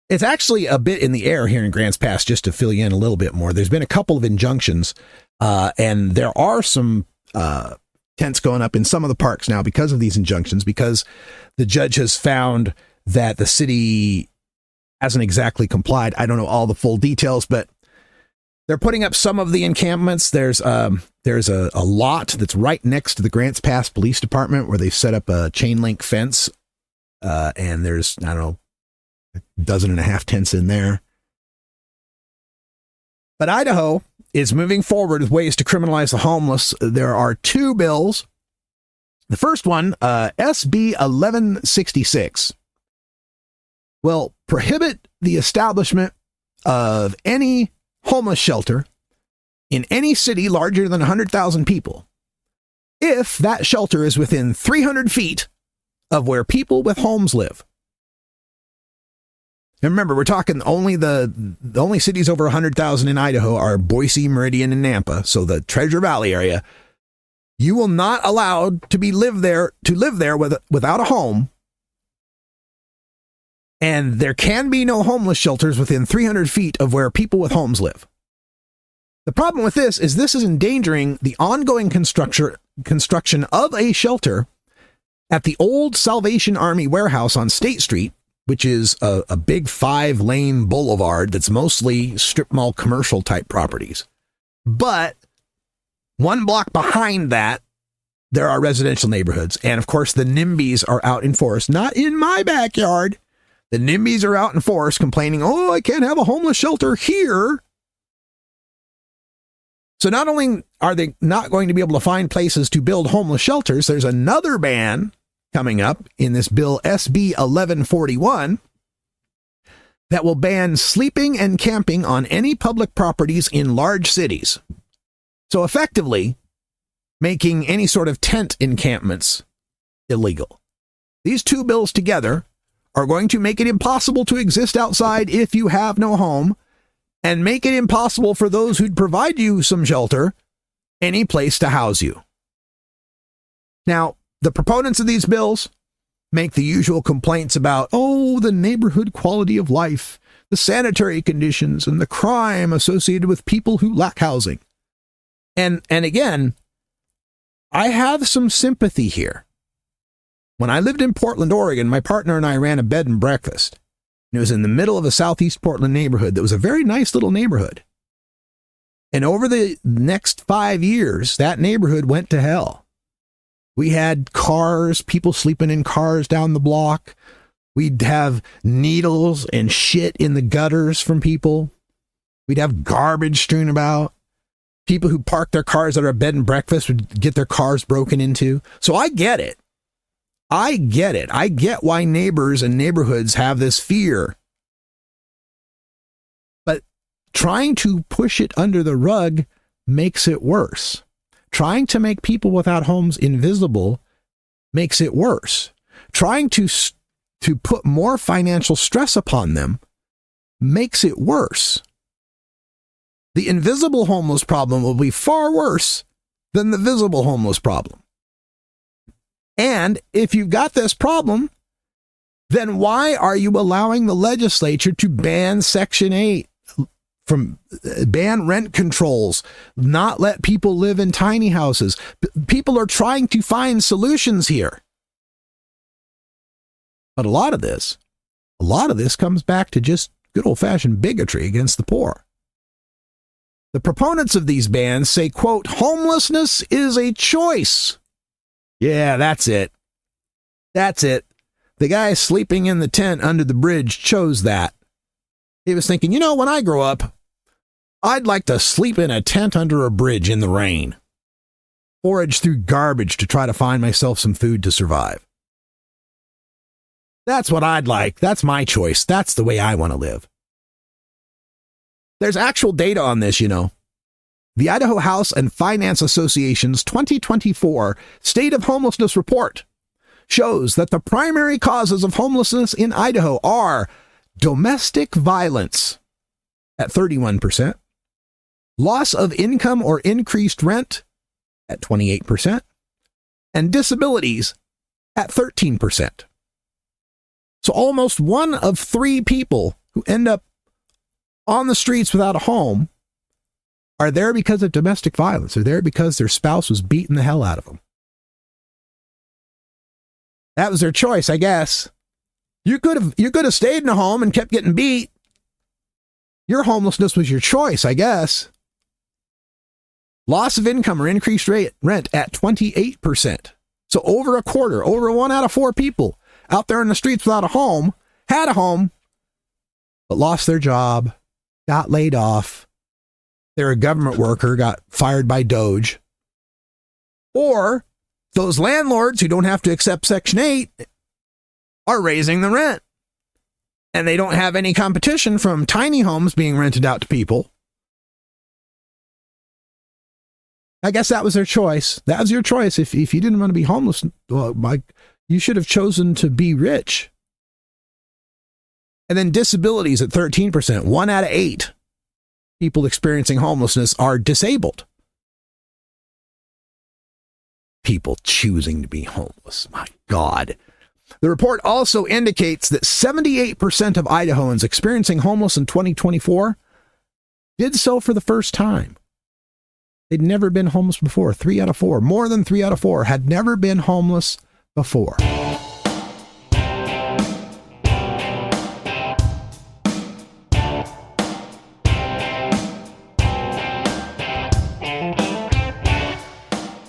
It's actually a bit in the air here in Grants Pass, just to fill you in a little bit more. There's been a couple of injunctions, and there are some tents going up in some of the parks now because of these injunctions, because the judge has found that the city hasn't exactly complied. I don't know all the full details, but they're putting up some of the encampments. There's a lot that's right next to the Grants Pass Police Department where they've set up a chain link fence, and there's, I don't know, 12.5 tents in there. But Idaho is moving forward with ways to criminalize the homeless. There are 2 bills. The first one, SB 1166, will prohibit the establishment of any homeless shelter in any city larger than 100,000 people if that shelter is within 300 feet of where people with homes live. And remember, we're talking only the only cities over 100,000 in Idaho are Boise, Meridian, and Nampa, so the Treasure Valley area. You will not allowed to live there without a home. And there can be no homeless shelters within 300 feet of where people with homes live. The problem with this is endangering the ongoing construction of a shelter at the old Salvation Army warehouse on State Street, which is a big 5-lane boulevard that's mostly strip mall commercial type properties. But 1 block behind that, there are residential neighborhoods. And of course, the NIMBYs are out in force, not in my backyard. The NIMBYs are out in force complaining, oh, I can't have a homeless shelter here. So not only are they not going to be able to find places to build homeless shelters, there's another ban coming up in this bill, SB 1141, that will ban sleeping and camping on any public properties in large cities. So effectively, making any sort of tent encampments illegal. These 2 bills together are going to make it impossible to exist outside if you have no home, and make it impossible for those who'd provide you some shelter any place to house you. Now, the proponents of these bills make the usual complaints about, the neighborhood quality of life, the sanitary conditions, and the crime associated with people who lack housing. And again, I have some sympathy here. When I lived in Portland, Oregon, my partner and I ran a bed and breakfast. And it was in the middle of a Southeast Portland neighborhood that was a very nice little neighborhood. And over the next 5 years, that neighborhood went to hell. We had cars, people sleeping in cars down the block. We'd have needles and shit in the gutters from people. We'd have garbage strewn about. People who parked their cars at our bed and breakfast would get their cars broken into. So I get it. I get why neighbors and neighborhoods have this fear. But trying to push it under the rug makes it worse. Trying to make people without homes invisible makes it worse. Trying to put more financial stress upon them makes it worse. The invisible homeless problem will be far worse than the visible homeless problem. And if you've got this problem, then why are you allowing the legislature to ban Section 8, from ban rent controls, not let people live in tiny houses? People are trying to find solutions here. But a lot of this comes back to just good old-fashioned bigotry against the poor. The proponents of these bans say, quote, homelessness is a choice. Yeah, that's it. That's it. The guy sleeping in the tent under the bridge chose that. He was thinking, when I grow up, I'd like to sleep in a tent under a bridge in the rain, forage through garbage to try to find myself some food to survive. That's what I'd like. That's my choice. That's the way I want to live. There's actual data on this, The Idaho House and Finance Association's 2024 State of Homelessness Report shows that the primary causes of homelessness in Idaho are domestic violence at 31%, loss of income or increased rent at 28%, and disabilities at 13%. So almost 1 of 3 people who end up on the streets without a home are there because of domestic violence. They're there because their spouse was beating the hell out of them. That was their choice, I guess. You could have stayed in a home and kept getting beat. Your homelessness was your choice, I guess. Loss of income or increased rent at 28%. So over a quarter, over 1 out of 4 people out there in the streets without a home, had a home, but lost their job, got laid off. They're a government worker, got fired by DOGE. Or those landlords who don't have to accept Section 8 are raising the rent. And they don't have any competition from tiny homes being rented out to people. I guess that was their choice. That was your choice. If you didn't want to be homeless, well, you should have chosen to be rich. And then disabilities at 13%. 1 out of 8 people experiencing homelessness are disabled. People choosing to be homeless. My God. The report also indicates that 78% of Idahoans experiencing homeless in 2024 did so for the first time. They'd never been homeless before. 3 out of 4, more than 3 out of 4 had never been homeless before.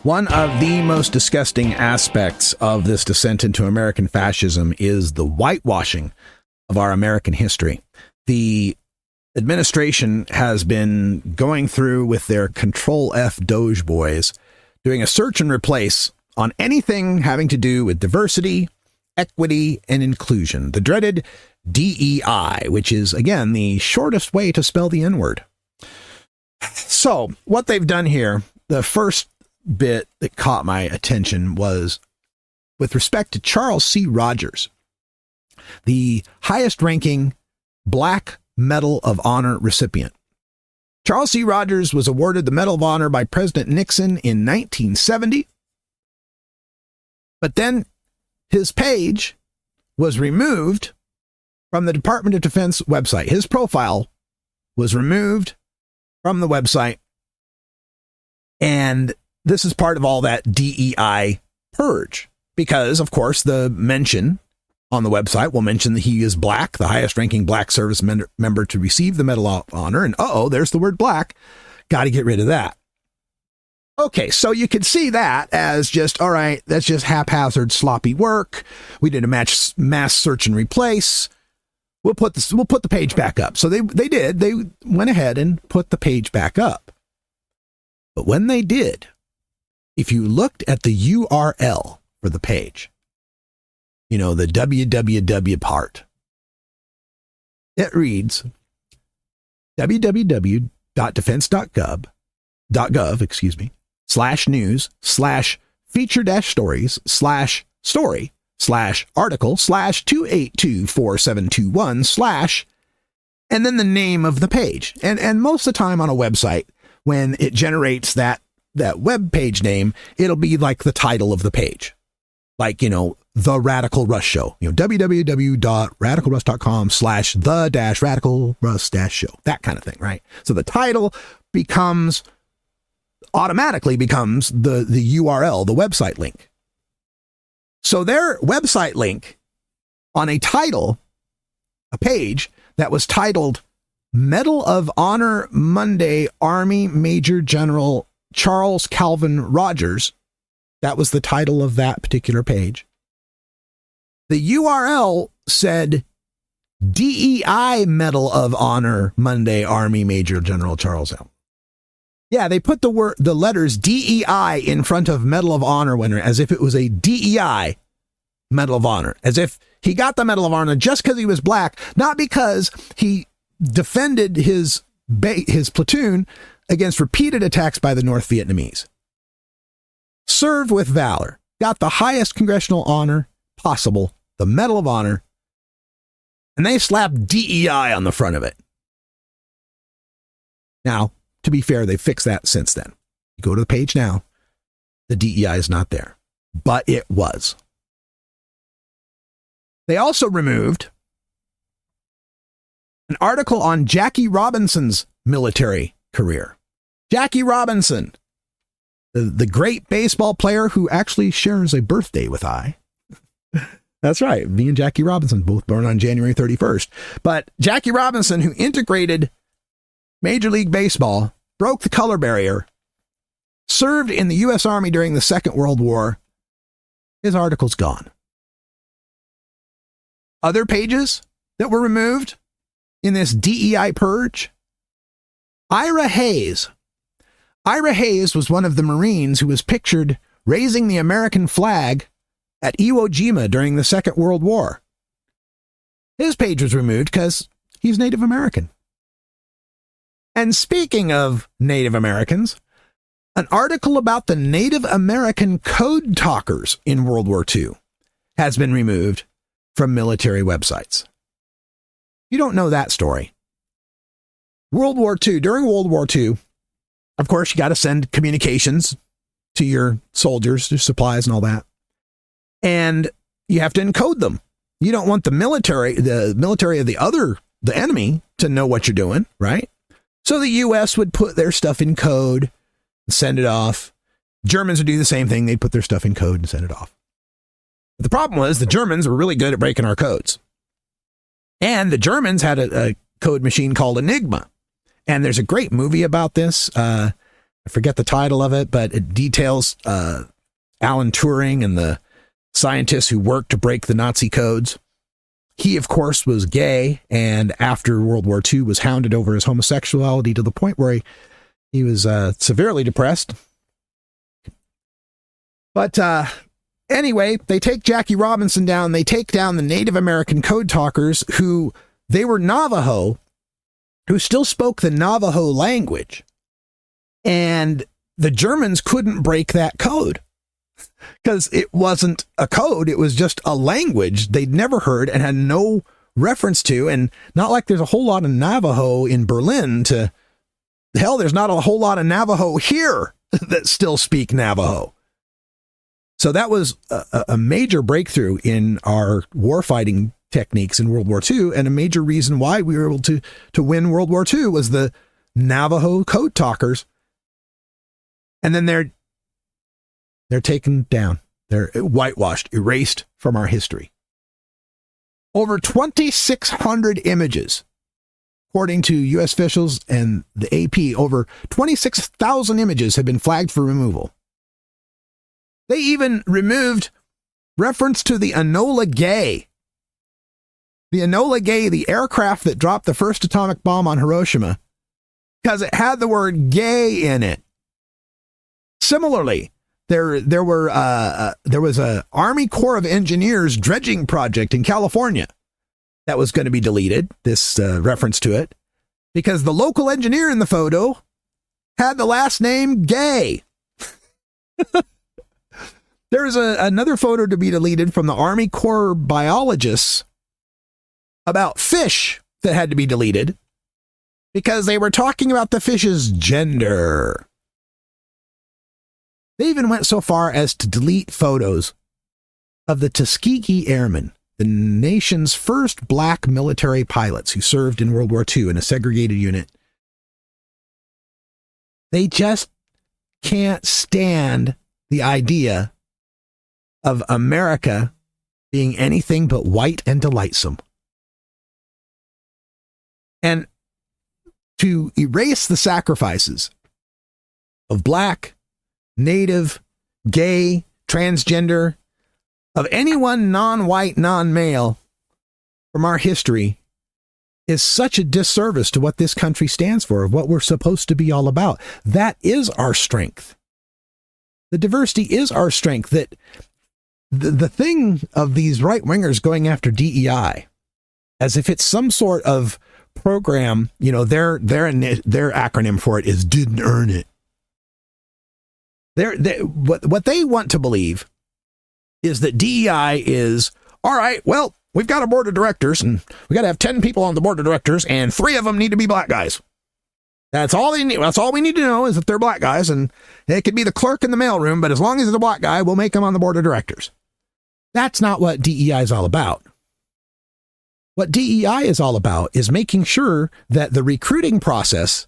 One of the most disgusting aspects of this descent into American fascism is the whitewashing of our American history. The administration has been going through with their Control F DOGE boys, doing a search and replace on anything having to do with diversity, equity, and inclusion. The dreaded DEI, which is, again, the shortest way to spell the N-word. So what they've done here, the first bit that caught my attention was with respect to Charles C. Rogers, the highest ranking Black Medal of Honor recipient. Charles C. Rogers was awarded the Medal of Honor by President Nixon in 1970. But then his page was removed from the Department of Defense website. His profile was removed from the website. And this is part of all that DEI purge, because, of course, the mention on the website will mention that he is Black, the highest ranking Black service member to receive the Medal of Honor. And there's the word Black. Got to get rid of that. Okay, so you could see that as just, all right, that's just haphazard, sloppy work. We did a mass search and replace. We'll put the page back up. So they did. They went ahead and put the page back up. But when they did, if you looked at the URL for the page, the www part, it reads www.defense.gov.gov/news/feature-stories/article/2824721/ and then the name of the page. And most of the time on a website, when it generates that web page name, it'll be like the title of the page. Like, The Radical Russ Show. www.radicalruss.com/the-radicalruss-show. That kind of thing, right? So the title automatically becomes the URL, the website link. So their website link on a page that was titled Medal of Honor Monday Army Major General Charles Calvin Rogers. That was the title of that particular page. The URL said DEI Medal of Honor Monday Army Major General Charles Calvin. Yeah, they put the letters DEI in front of Medal of Honor winner as if it was a DEI Medal of Honor, as if he got the Medal of Honor just because he was black, not because he defended his platoon against repeated attacks by the North Vietnamese. Served with valor, got the highest congressional honor possible, the Medal of Honor, and they slapped DEI on the front of it. Now, to be fair, they fixed that since then. You go to the page now, the DEI is not there, but it was. They also removed an article on Jackie Robinson's military career. Jackie Robinson, the great baseball player who actually shares a birthday with I. That's right. Me and Jackie Robinson, both born on January 31st. But Jackie Robinson, who integrated Major League Baseball, broke the color barrier, served in the U.S. Army during the Second World War. His article's gone. Other pages that were removed in this DEI purge. Ira Hayes. Ira Hayes was one of the Marines who was pictured raising the American flag at Iwo Jima during the Second World War. His page was removed because he's Native American. And speaking of Native Americans, an article about the Native American code talkers in World War II has been removed from military websites. You don't know that story. World War II, during World War II, of course, you got to send communications to your soldiers, your supplies and all that. And you have to encode them. You don't want the military of the enemy to know what you're doing, right? So the U.S. would put their stuff in code and send it off. Germans would do the same thing. They'd put their stuff in code and send it off. But the problem was the Germans were really good at breaking our codes. And the Germans had a code machine called Enigma. And there's a great movie about this. I forget the title of it, but it details Alan Turing and the scientists who worked to break the Nazi codes. He, of course, was gay, and after World War II was hounded over his homosexuality to the point where he was severely depressed. But anyway, they take Jackie Robinson down. They take down the Native American code talkers who they were Navajo, who still spoke the Navajo language. And the Germans couldn't break that code because it wasn't a code. It was just a language they'd never heard and had no reference to. And not like there's a whole lot of Navajo in Berlin hell, there's not a whole lot of Navajo here that still speak Navajo. So that was a major breakthrough in our warfighting techniques in World War II, and a major reason why we were able to win World War II was the Navajo code talkers. And then they're taken down. They're whitewashed, erased from our history. Over 2,600 images, according to U.S. officials and the AP, over 26,000 images have been flagged for removal. They even removed reference to the Enola Gay. The Enola Gay, the aircraft that dropped the first atomic bomb on Hiroshima, because it had the word gay in it. Similarly, there was a Army Corps of Engineers dredging project in California that was going to be deleted, this reference to it, because the local engineer in the photo had the last name Gay. There is another photo to be deleted from the Army Corps biologists about fish that had to be deleted because they were talking about the fish's gender. They even went so far as to delete photos of the Tuskegee Airmen, the nation's first black military pilots who served in World War II in a segregated unit. They just can't stand the idea of America being anything but white and delightsome. And to erase the sacrifices of black, native, gay, transgender, of anyone non-white, non-male from our history is such a disservice to what this country stands for, what we're supposed to be all about. That is our strength. The diversity is our strength. That the thing of these right-wingers going after DEI, as if it's some sort of program, you know, their acronym for it is didn't earn it. What they want to believe is that DEI is, all right, well, we've got a board of directors and we got to have 10 people on the board of directors and 3 of them need to be black guys. That's all they need. That's all we need to know is that they're black guys, and it could be the clerk in the mailroom, but as long as it's a black guy, we'll make him on the board of directors. That's not what DEI is all about. What DEI is all about is making sure that the recruiting process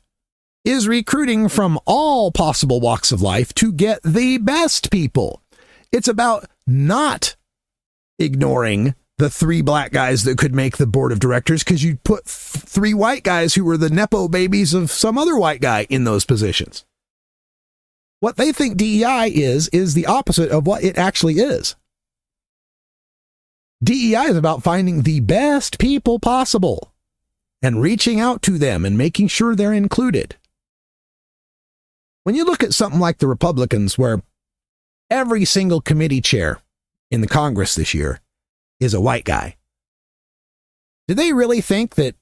is recruiting from all possible walks of life to get the best people. It's about not ignoring the 3 black guys that could make the board of directors because you put 3 white guys who were the Nepo babies of some other white guy in those positions. What they think DEI is the opposite of what it actually is. DEI is about finding the best people possible and reaching out to them and making sure they're included. When you look at something like the Republicans, where every single committee chair in the Congress this year is a white guy, do they really think that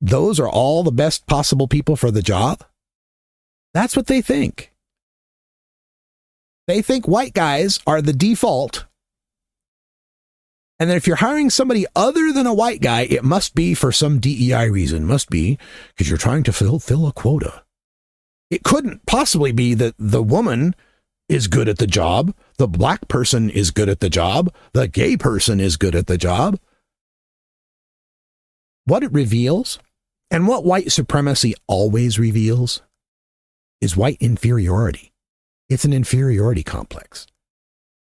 those are all the best possible people for the job? That's what they think. They think white guys are the default, and that if you're hiring somebody other than a white guy, it must be for some DEI reason. Must be because you're trying to fill a quota. It couldn't possibly be that the woman is good at the job, the black person is good at the job, the gay person is good at the job. What it reveals, and what white supremacy always reveals, is white inferiority. It's an inferiority complex.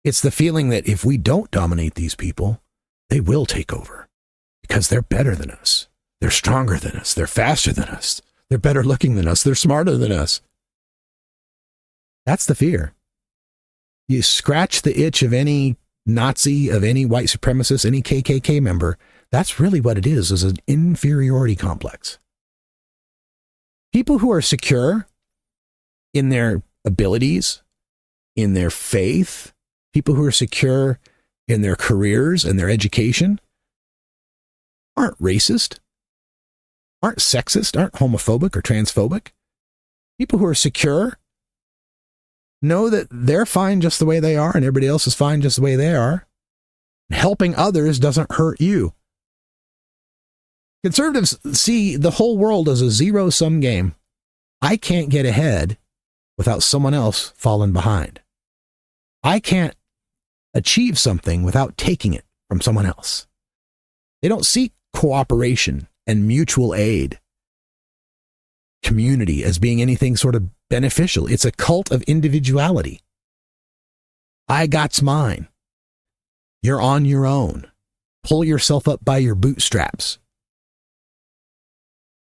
It's the feeling that if we don't dominate these people, they will take over because they're better than us. They're stronger than us. They're faster than us. They're better looking than us. They're smarter than us. That's the fear. You scratch the itch of any Nazi, of any white supremacist, any KKK member. That's really what it is an inferiority complex. People who are secure in their abilities, in their faith, people who are secure in their careers and their education aren't racist, aren't sexist, aren't homophobic or transphobic. People who are secure know that they're fine just the way they are and everybody else is fine just the way they are. Helping others doesn't hurt you. Conservatives see the whole world as a zero-sum game. I can't get ahead without someone else falling behind. I can't achieve something without taking it from someone else. They don't see cooperation and mutual aid, community, as being anything sort of beneficial. It's a cult of individuality. I got's mine. You're on your own. Pull yourself up by your bootstraps.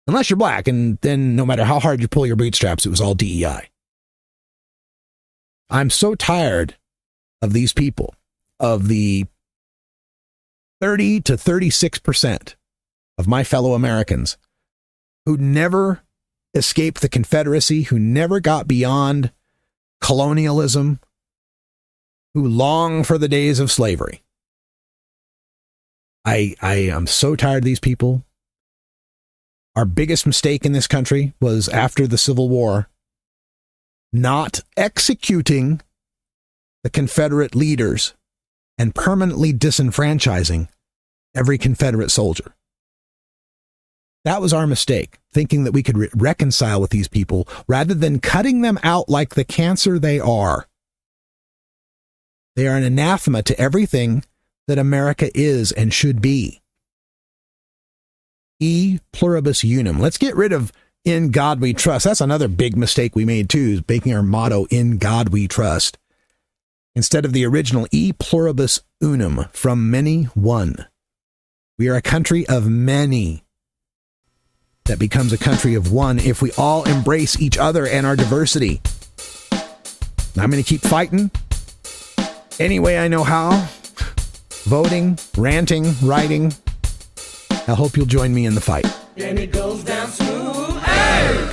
Unless you're black, and then no matter how hard you pull your bootstraps, it was all DEI. I'm so tired of these people, of the 30 to 36% of my fellow Americans who never escaped the Confederacy, who never got beyond colonialism, who long for the days of slavery. I am so tired of these people. Our biggest mistake in this country was after the Civil War, not executing the Confederate leaders and permanently disenfranchising every Confederate soldier. That was our mistake, thinking that we could reconcile with these people rather than cutting them out like the cancer they are. They are an anathema to everything that America is and should be. E pluribus unum. Let's get rid of in God we trust. That's another big mistake we made too, is making our motto in God we trust, instead of the original e pluribus unum, from many one. We are a country of many that becomes a country of one if we all embrace each other and our diversity. I'm going to keep fighting any way I know how. Voting, ranting, writing. I hope you'll join me in the fight. And it goes down smooth. Hey!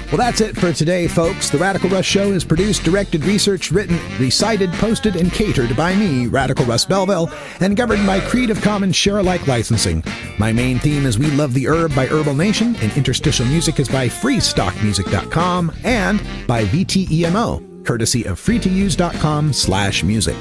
Well, that's it for today, folks. The Radical Russ Show is produced, directed, researched, written, recited, posted, and catered by me, Radical Russ Belville, and governed by Creative Commons share-alike licensing. My main theme is We Love the Herb by Herbal Nation, and interstitial music is by freestockmusic.com and by VTEMO, courtesy of freetouse.com/music.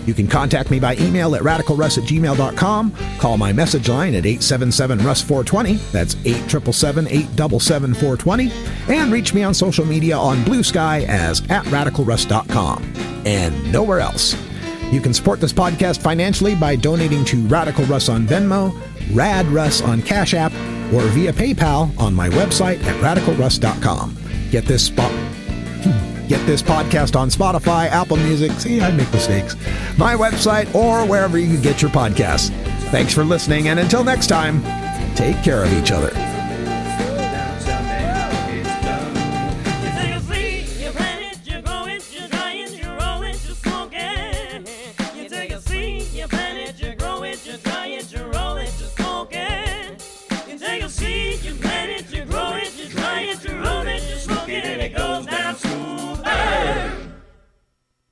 You can contact me by email at radicalruss@gmail.com, call my message line at 877-RUSS-420, that's 877-877-420, and reach me on social media on Blue Sky as @radicalruss.com, and nowhere else. You can support this podcast financially by donating to Radical Russ on Venmo, Rad Russ on Cash App, or via PayPal on my website at radicalruss.com. Get this podcast on Spotify, Apple Music, see, I make mistakes, my website, or wherever you get your podcasts. Thanks for listening, and until next time, take care of each other.